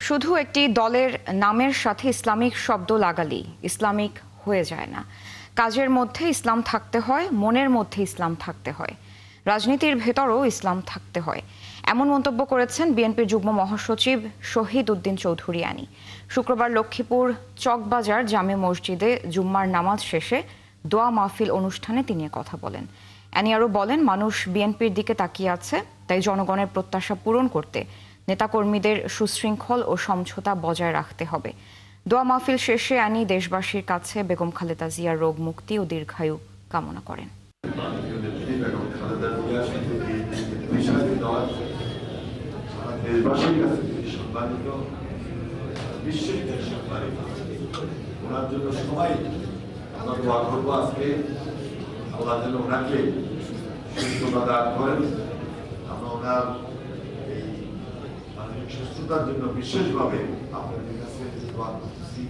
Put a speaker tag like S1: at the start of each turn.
S1: শুধু একটি দলের নামের সাথে ইসলামিক শব্দ লাগালেই ইসলামিক হয়ে যায় না। কাজের মধ্যে ইসলাম থাকতে হয়, মনের মধ্যে ইসলাম থাকতে হয়, রাজনীতির ভেতরও ইসলাম থাকতে হয়। এমন মন্তব্য করেছেন বিএনপির যুগ্ম মহাসচিব শহীদ উদ্দিন চৌধুরী আনি। শুক্রবার লক্ষ্মীপুর চকবাজার জামে মসজিদে জুম্মার নামাজ শেষে দোয়া মাহফিল অনুষ্ঠানে তিনি কথা বলেন। আনি আরও বলেন, মানুষ বিএনপির দিকে তাকিয়ে আছে, তাই জনগণের প্রত্যাশা পূরণ করতে নেতাকর্মীদের সুশৃঙ্খল ও সমঝোতা বজায় রাখতে হবে। দোয়া মাহফিল শেষে আনি দেশবাসীর কাছে বেগম খালেদা জিয়ার রোগ মুক্তি ও দীর্ঘায়ু কামনা করেন।
S2: ওনার জন্য সবাই আমরা দোয়া করবো। আজকে আল্লাহ যেন ওনাকে সুস্থতা দান করেন। আমরা ওনার এই মানসিক সুস্থতার জন্য বিশেষভাবে আপনাদের কাছে দোয়া করতেছি।